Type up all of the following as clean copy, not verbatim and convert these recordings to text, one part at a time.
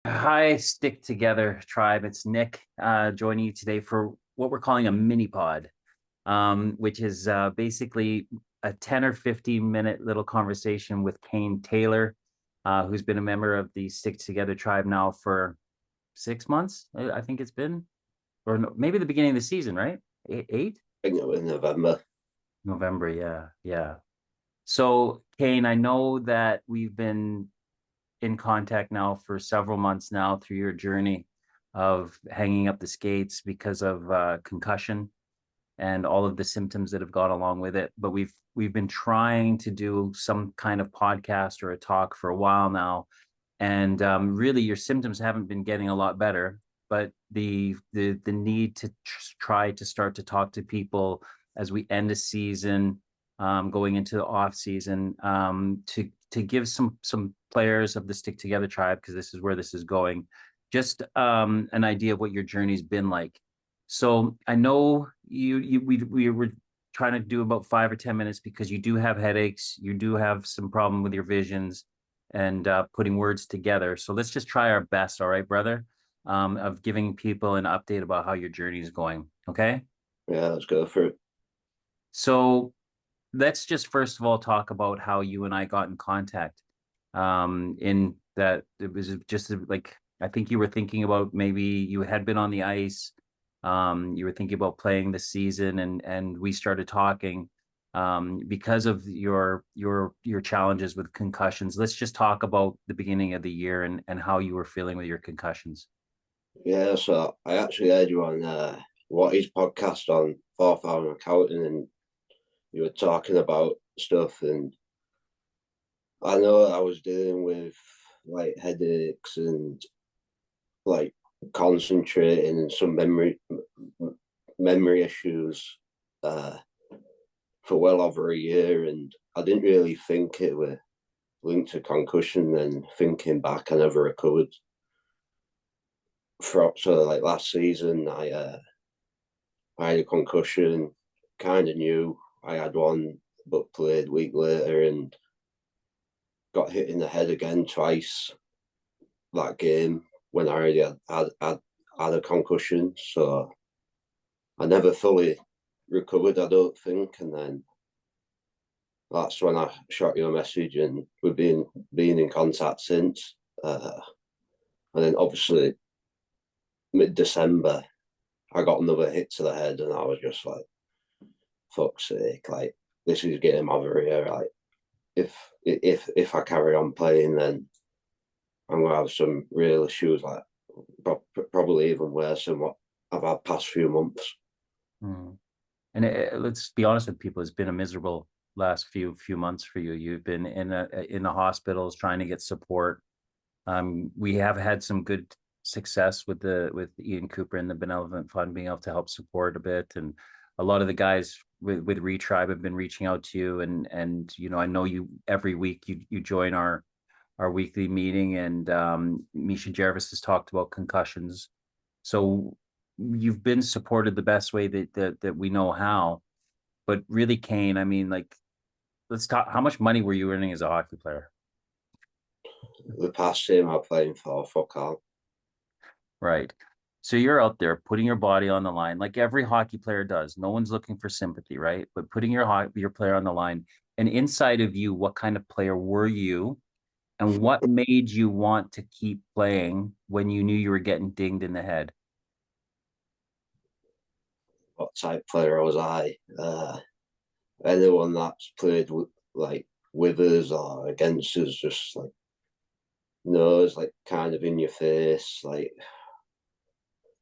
Hi, Stick Together Tribe. It's Nick joining you today for what we're calling a mini pod, which is basically a 10 or 15-minute little conversation with Cain Taylor, who's been a member of the Stick Together Tribe now for 6 months. I think it's been, or no, maybe the beginning of the season, right? Eight? I think it was November. November, yeah, yeah. So, Cain, I know that we've been in contact now for several months now through your journey of hanging up the skates because of concussion and all of the symptoms that have gone along with it. But we've been trying to do some kind of podcast or a talk for a while now, and really your symptoms haven't been getting a lot better. But the need to try to start to talk to people as we end a season, going into the off season, to give some players of the Stick Together Tribe, because this is where this is going, just an idea of what your journey's been like. So I know we were trying to do about 5 or 10 minutes because you do have headaches, you do have some problem with your visions and putting words together. So let's just try our best, all right, brother, of giving people an update about how your journey is going. Okay. Yeah, let's go for it. So let's just first of all talk about how you and I got in contact. In that it was just like I think you were thinking about maybe you had been on the ice. You were thinking about playing this season, and we started talking because of your challenges with concussions. Let's just talk about the beginning of the year and how you were feeling with your concussions. Yeah, so I actually heard you on what is podcast on 4th Hour Accounting, and you were talking about stuff, and I know I was dealing with like headaches and like concentrating and some memory issues uh, for well over a year, and I didn't really think it was linked to concussion. Then thinking back, I never recovered. So like last season, I had a concussion. Kind of knew I had one, but played a week later and got hit in the head again twice that game when I already had a concussion. So I never fully recovered, I don't think. And then that's when I shot you a message, and we've been in contact since. And then obviously mid-December, I got another hit to the head, and I was just like, "Fuck's sake! Like this is getting over here. Like if I carry on playing, then I'm gonna have some real issues. Like probably even worse than what I've had past few months." Hmm. And let's be honest with people, it's been a miserable last few months for you. You've been in the hospitals trying to get support. We have had some good success with Ian Cooper and the Benevolent Fund being able to help support a bit, and a lot of the guys with Retribe have been reaching out to you, and I know you every week you join our weekly meeting, and Misha Jervis has talked about concussions, so you've been supported the best way that we know how. But really, Cain, I mean, like, let's talk. How much money were you earning as a hockey player? The past team I'm playing for, fuck all. Right. So you're out there putting your body on the line like every hockey player does. No one's looking for sympathy, right? But putting your player on the line. And inside of you, what kind of player were you? And what made you want to keep playing when you knew you were getting dinged in the head? What type player was I? Anyone that's played like with us or against us, just like knows, like kind of in your face. Like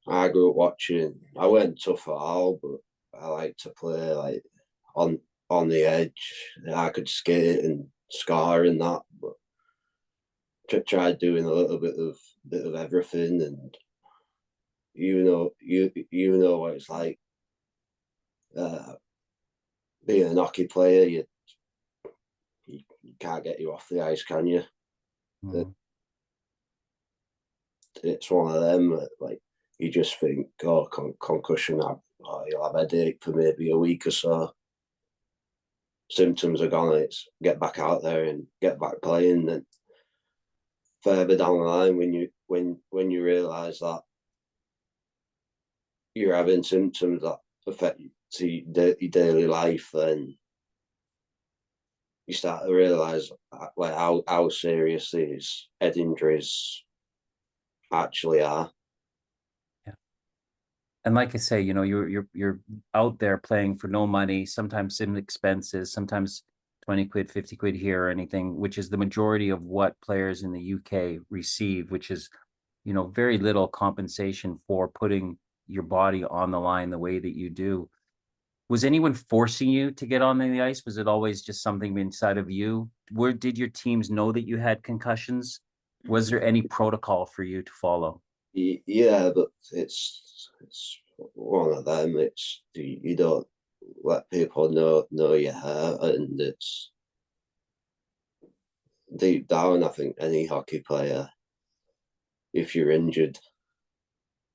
I grew up watching. I went tough at all, but I like to play like on on the edge. I could skate and scar and that, but tried doing a little bit of everything, and you know what it's like being an hockey player. You can't get you off the ice, can you? Mm. It's one of them like you just think, oh, concussion, you'll have a headache for maybe a week or so. Symptoms are gone. It's get back out there and get back playing. Then further down the line, when you realise that you're having symptoms that affect your daily life, then you start to realise like how serious these head injuries actually are. Yeah. And like I say, you know, you're out there playing for no money, sometimes some expenses, sometimes 20 quid, 50 quid here or anything, which is the majority of what players in the UK receive, which is, you know, very little compensation for putting your body on the line the way that you do. Was anyone forcing you to get on the ice? Was it always just something inside of you? Where did your teams know that you had concussions? Was there any protocol for you to follow? Yeah, but it's one of them. It's you don't let people know you're hurt, and it's deep down. I think any hockey player, if you're injured,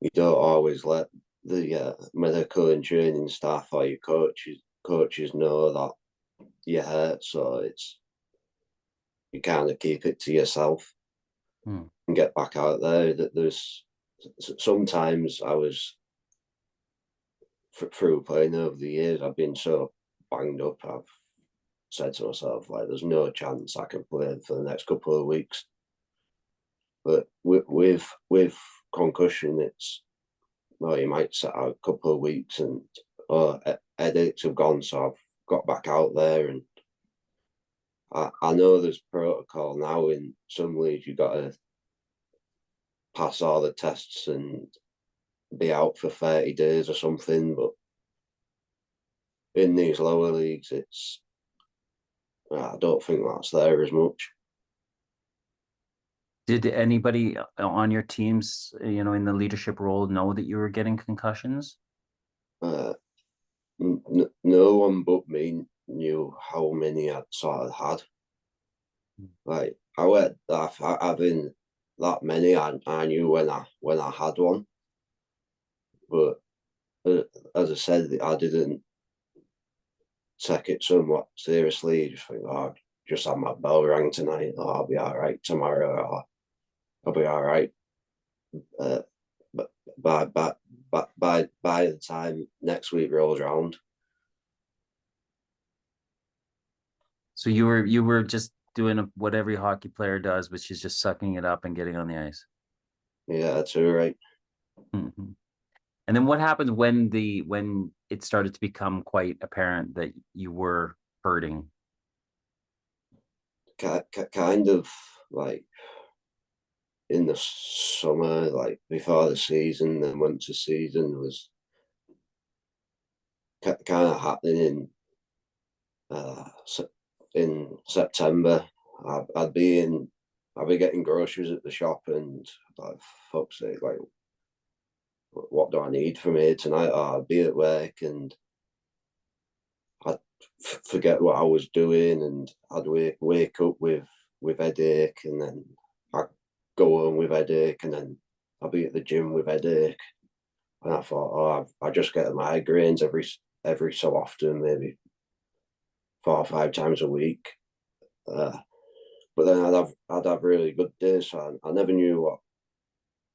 you don't always let the medical and training staff or your coaches know that you're hurt. So it's you kind of keep it to yourself Hmm. and get back out there. That there's sometimes I was through playing over the years, I've been so banged up. I've said to myself, like, there's no chance I can play for the next couple of weeks. But with concussion, it's well, you might set out a couple of weeks, and headaches have gone, so I've got back out there, and I know there's protocol now in some leagues. You got to pass all the tests and be out for 30 days or something, but in these lower leagues, I don't think that's there as much. Did anybody on your teams, you know, in the leadership role know that you were getting concussions? Uh, no one but me knew how many I'd sort of had. Like I went having that many, I knew when I had one, but as I said, I didn't take it somewhat seriously. You just think, oh, just had my bell rang tonight, or I'll be all right tomorrow, or I'll be all right. Uh, but by the time next week rolls around, So you were just doing what every hockey player does, which is just sucking it up and getting on the ice. yeah, that's all right. Mhm. And then what happened when it started to become quite apparent that you were hurting? Kind of like in the summer, like before the season, and once the season was kind of happening uh, in September. I'd be in, I'd be getting groceries at the shop, and like, fuck's sake, like, what do I need from here tonight? Oh, I'd be at work, and I'd forget what I was doing, and I'd wake up with headache, and then I'd go home with headache, and then I'd be at the gym with headache. And I thought, oh, I just get migraines every so often, maybe 4 or 5 times a week. Uh, but then I'd have really good days. So I never knew what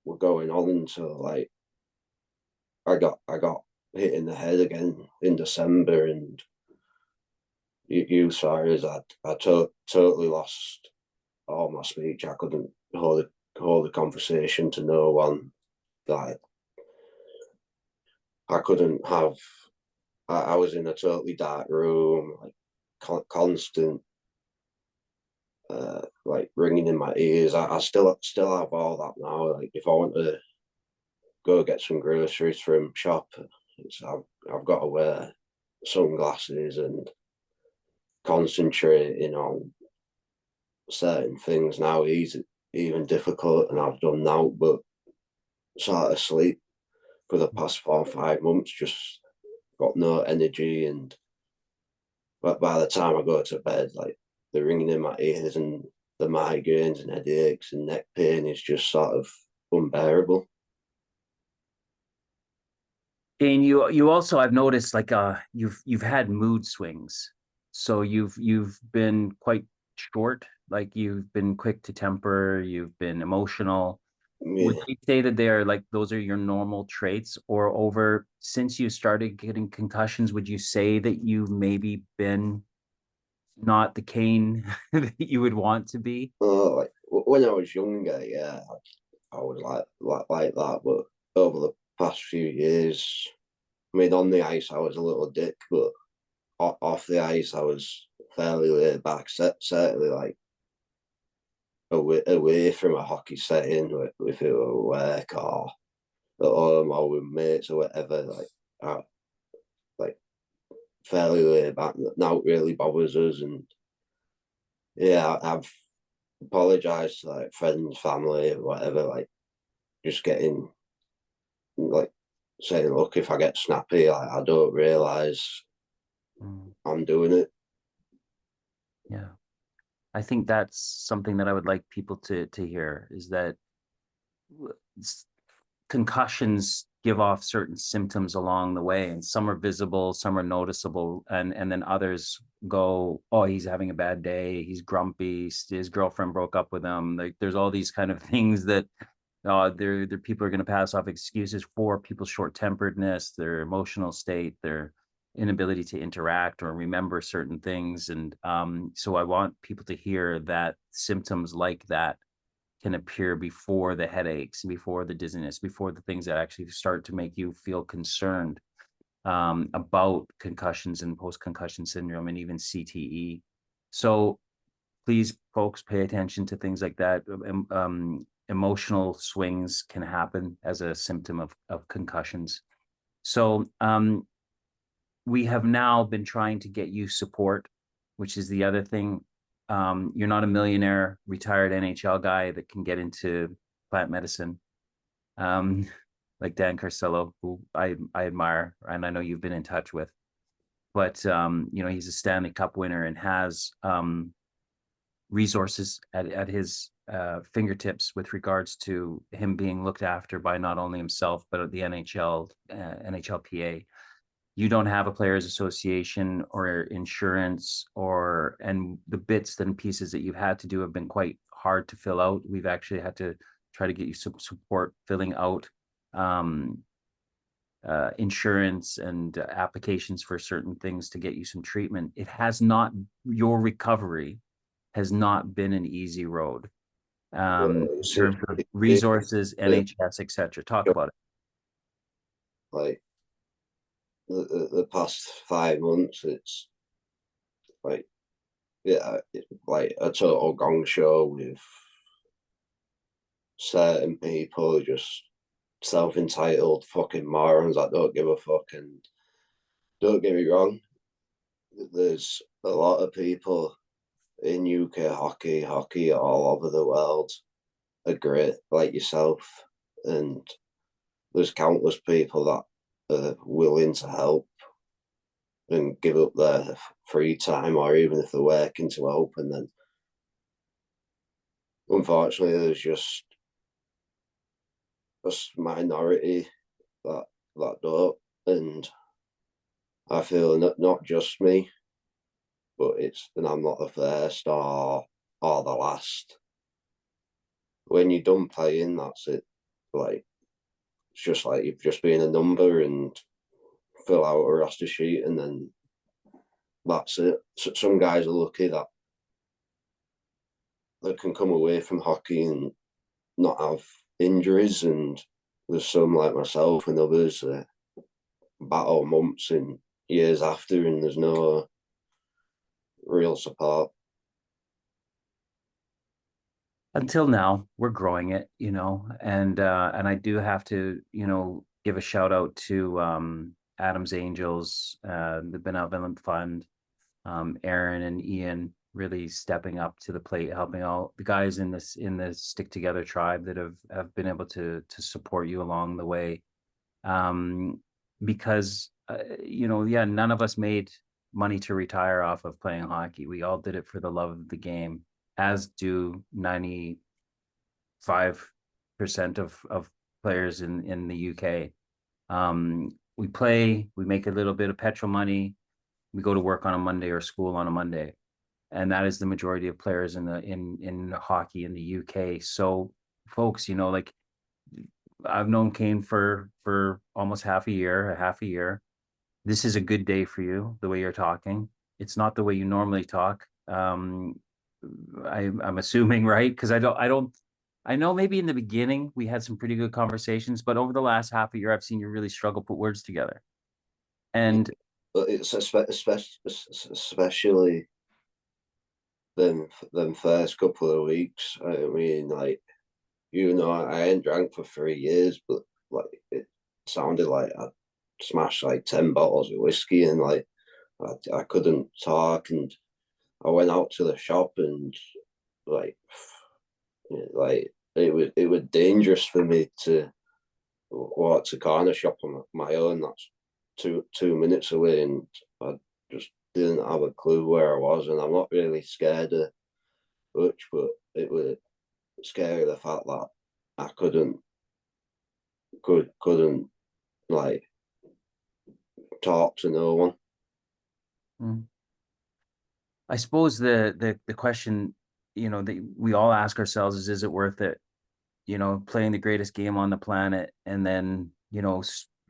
were going on until like I got hit in the head again in December, and you saw as totally lost all my speech. I couldn't hold a conversation to no one. Like I couldn't have. I was in a totally dark room, like constant like ringing in my ears. I still have all that now. Like if I want to go get some groceries from shop, I've got to wear sunglasses and concentrating on certain things now. Easy, even difficult, and I've done now, but sort of sleep. for the past 4 or 5 months, just got no energy, and but by the time I go to bed, like the ringing in my ears and the migraines and headaches and neck pain is just sort of unbearable. And you also, I've noticed, like you've had mood swings. So you've been quite short, like you've been quick to temper, you've been emotional. Would Yeah. you say that they are like those are your normal traits, or over since you started getting concussions, would you say that you've maybe been not the Cain that you would want to be? Like when I was younger, yeah, I was like that, but over the past few years, I mean, on the ice I was a little dick, but off the ice I was fairly laid back. Certainly, like away from a hockey setting, if it were work or at home or with mates or whatever, like fairly laid back. Now it really bothers us, and yeah, I've apologized to like friends, family, whatever, like just getting like saying, look, if I get snappy, like, I don't realize Mm, I'm doing it. yeah. I think that's something that I would like people to hear is that s- concussions give off certain symptoms along the way, and some are visible, some are noticeable, and then others go, oh, he's having a bad day, he's grumpy, his girlfriend broke up with him. Like there's all these kind of things that they're people are going to pass off excuses for people's short-temperedness, their emotional state, their inability to interact or remember certain things. And so I want people to hear that symptoms like that can appear before the headaches, before the dizziness, before the things that actually start to make you feel concerned about concussions and post-concussion syndrome and even CTE. So please, folks, pay attention to things like that. Emotional swings can happen as a symptom of concussions. So we have now been trying to get you support, which is the other thing. You're not a millionaire retired NHL guy that can get into plant medicine, um, like Dan Carcillo, who I admire and I know you've been in touch with. But he's a Stanley Cup winner and has resources at his fingertips with regards to him being looked after by not only himself but the NHL, NHLPA. You don't have a players association or insurance, and the bits and pieces that you've had to do have been quite hard to fill out. We've actually had to try to get you some support filling out um, insurance and applications for certain things to get you some treatment. It has not, your recovery has not been an easy road in It's terms of resources, NHS, etc. Talk about it. like the past 5 months, it's like, yeah, it's like a total gong show with certain people, just self-entitled fucking morons that don't give a fuck. And don't get me wrong, there's a lot of people in UK hockey all over the world are great, like yourself, and there's countless people that are willing to help and give up their free time, or even if they're working, to help. And then unfortunately there's just a minority that don't, and I feel not just me, but and I'm not the first or the last. When you're done playing, that's it. Like it's just like you've just been a number and fill out a roster sheet, and then that's it. So some guys are lucky that they can come away from hockey and not have injuries, and there's some like myself and others battle months and years after, and there's no real support. Until now, we're growing it, and I do have to, give a shout out to Adam's Angels, the Benevolent Fund, Aaron and Ian really stepping up to the plate, helping out the guys in this Stick Together tribe that have been able to support you along the way. Because yeah, none of us made money to retire off of playing hockey. We all did it for the love of the game, as do 95% of players in the UK. We play, we make a little bit of petrol money, we go to work on a Monday or school on a Monday, and that is the majority of players in hockey in the UK. So, folks, like I've known Cain for almost half a year. This is a good day for you, the way you're talking. It's not the way you normally talk. I'm assuming, right? Because I know maybe in the beginning we had some pretty good conversations, but over the last half a year, I've seen you really struggle to put words together. And But it's especially them first couple of weeks. I mean, like, I ain't drank for 3 years, but like it sounded like I smashed like 10 bottles of whiskey, and like I couldn't talk, and I went out to the shop, and like it was dangerous for me to walk to corner shop on my own. That's 2 minutes away, and I just didn't have a clue where I was, and I'm not really scared of much, but it was scary the fact that I couldn't like talk to no one. I suppose the question, that we all ask ourselves is it worth it? Playing the greatest game on the planet, and then,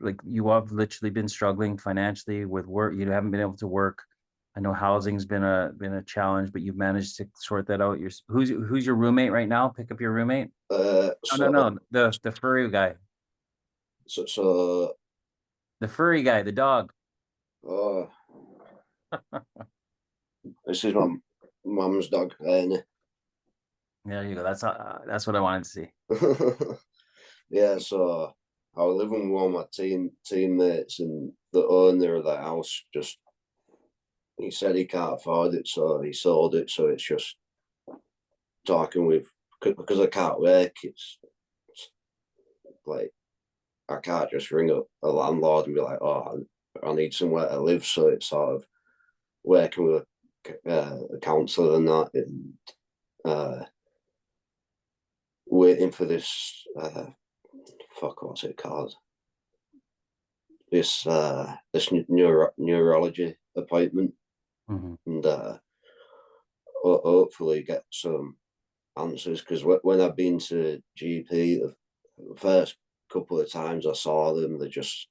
like you have literally been struggling financially with work. You haven't been able to work. I know housing's been a challenge, but you've managed to sort that out. Who's your roommate right now? Pick up your roommate. No, So, no, no. The furry guy. so, The furry guy, the dog. oh, this is my mum's dog, Ernie. There you go. That's what I wanted to see. Yeah, so I was living with one of my teammates, and the owner of the house he said he can't afford it, so he sold it. So it's just talking with, because I can't work. It's like I can't just ring up a landlord and be like, "Oh, I need somewhere to live." So it's sort of working with a counsellor and that, and waiting for this what's it called? This neurology appointment, and hopefully get some answers, because when I've been to GP, the first couple of times I saw them, they just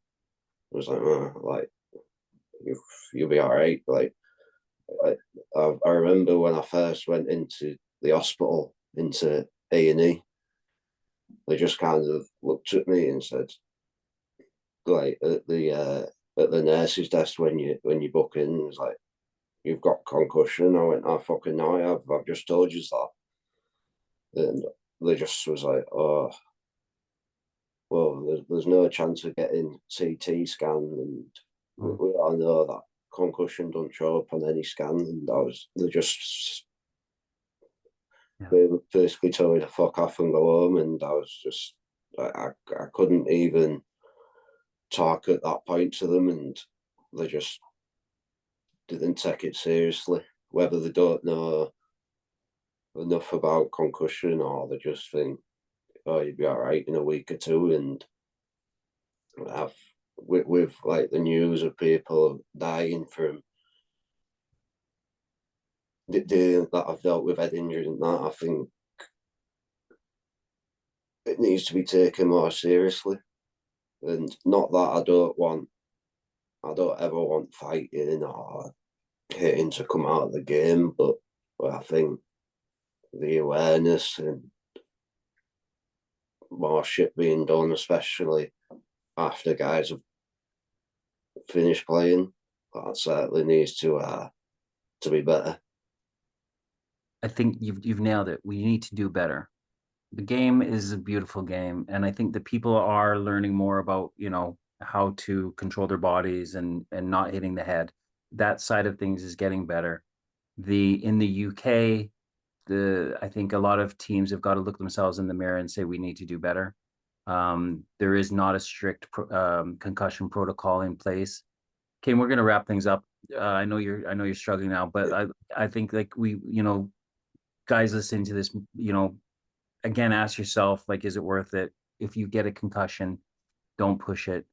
was like, oh, like you'll be all right. Like I remember when I first went into the hospital, into A&E, they just kind of looked at me and said, like at the nurse's desk when you book in, it was like, you've got concussion. I went, I fucking know I have. I've just told you that. And they just was like, oh, well, there's no chance of getting CT scan, and we all know that concussion don't show up on any scan. And they just basically told me to fuck off and go home, and I was just, I couldn't even talk at that point to them, and they just didn't take it seriously, whether they don't know enough about concussion, or they just think, oh, you'd be all right in a week or two. And I've with like the news of people dying from that I've dealt with head injuries and that, I think it needs to be taken more seriously. And not that I don't ever want fighting or hitting to come out of the game, but I think the awareness and more shit being done, especially after guys have finished playing, that certainly needs to be better. I think you've nailed it. We need to do better. The game is a beautiful game, and I think that people are learning more about, how to control their bodies and not hitting the head. That side of things is getting better. In the UK, I think a lot of teams have got to look themselves in the mirror and say we need to do better. There is not a strict concussion protocol in place. Cain, we're gonna wrap things up. I know you're struggling now, but I think like guys listening to this, again, ask yourself, like, is it worth it? If you get a concussion, don't push it.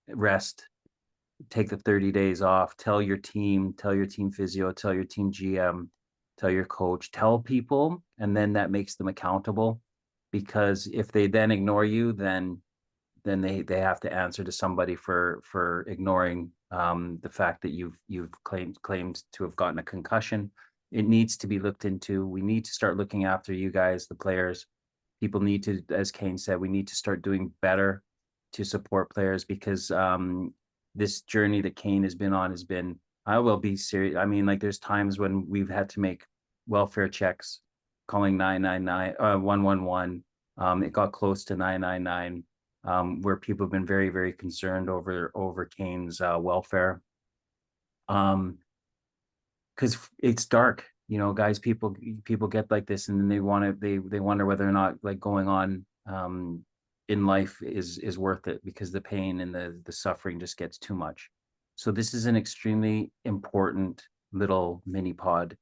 Rest, take the 30 days off, tell your team physio, tell your team GM, tell your coach, tell people, and then that makes them accountable. Because if they then ignore you, then they have to answer to somebody for ignoring the fact that you've claimed to have gotten a concussion. It needs to be looked into. We need to start looking after you guys, the players. People need to, as Cain said, we need to start doing better to support players, because this journey that Cain has been on has been, I will be serious. I mean, like, there's times when we've had to make welfare checks, calling 999, 111. It got close to 999, where people have been very, very concerned over Cain's welfare. Because it's dark, guys. People get like this, and then they wonder whether or not, like, going on in life is worth it, because the pain and the suffering just gets too much. So this is an extremely important little mini pod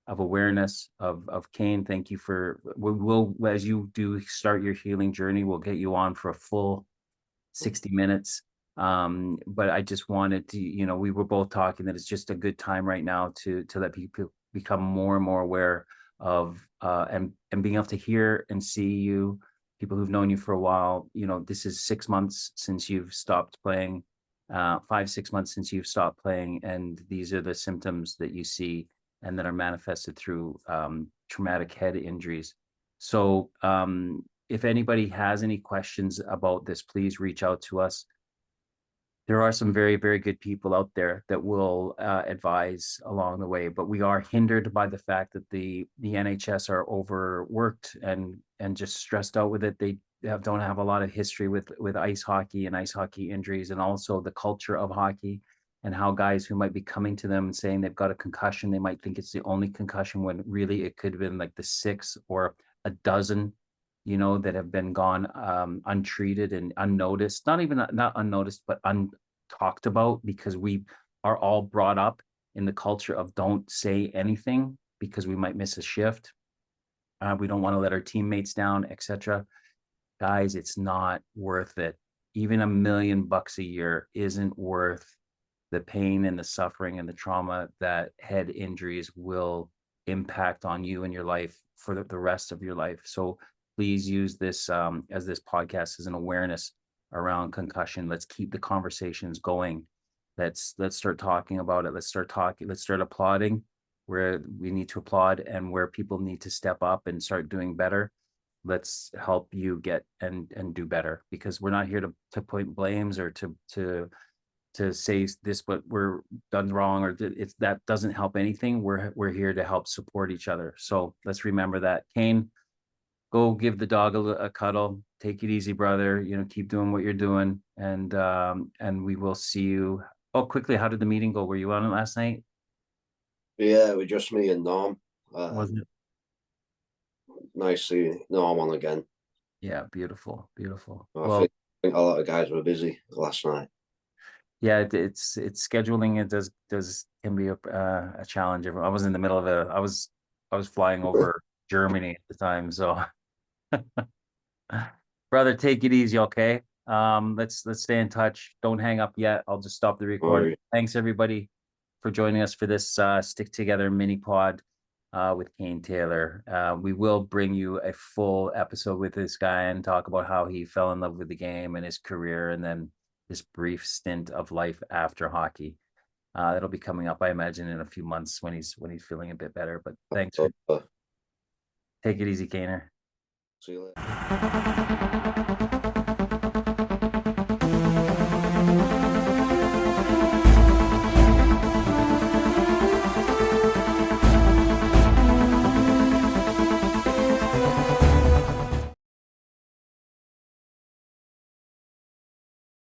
of awareness of Cain. Thank you for, we'll, as you do start your healing journey, we'll get you on for a full 60 minutes. But I just wanted to, we were both talking that it's just a good time right now to let people become more and more aware of and being able to hear and see you, people who've known you for a while. This is 6 months since you've stopped playing, 5-6 months since you've stopped playing, and these are the symptoms that you see and that are manifested through traumatic head injuries. So if anybody has any questions about this, please reach out to us. There are some very, very good people out there that will advise along the way, but we are hindered by the fact that the NHS are overworked and just stressed out with it. They don't have a lot of history with ice hockey and ice hockey injuries, and also the culture of hockey, and how guys who might be coming to them and saying they've got a concussion, they might think it's the only concussion, when really it could have been like the 6 or a dozen, that have been gone untreated and unnoticed. Not even not unnoticed, but untalked about, because we are all brought up in the culture of don't say anything because we might miss a shift. We don't want to let our teammates down, etc. Guys, it's not worth it. Even $1 million a year isn't worth the pain and the suffering and the trauma that head injuries will impact on you and your life for the rest of your life. So please use this as this podcast as an awareness around concussion. Let's keep the conversations going. Let's start talking about it. Let's start applauding where we need to applaud, and where people need to step up and start doing better. Let's help you get and do better, because we're not here to point blames or to say this what we're done wrong, or that doesn't help anything. We're here to help support each other. So let's remember that. Cain, go give the dog a cuddle. Take it easy, brother. Keep doing what you're doing, and we will see you. Oh, quickly, how did the meeting go? Were you on it last night? Yeah, it was just me and Norm. Wasn't it? Nice seeing Norm on again. Yeah, beautiful. I think a lot of guys were busy last night. Yeah, it's scheduling. It can be a challenge. I was in the middle of I was flying over Germany at the time, so brother, take it easy, okay? Let's stay in touch. Don't hang up yet. I'll just stop the recording. Right. Thanks everybody for joining us for this stick together mini pod with Cain Taylor. We will bring you a full episode with this guy and talk about how he fell in love with the game and his career, and then this brief stint of life after hockey. It'll be coming up, I imagine, in a few months when he's feeling a bit better. But thanks for take it easy, Cainer. See you later.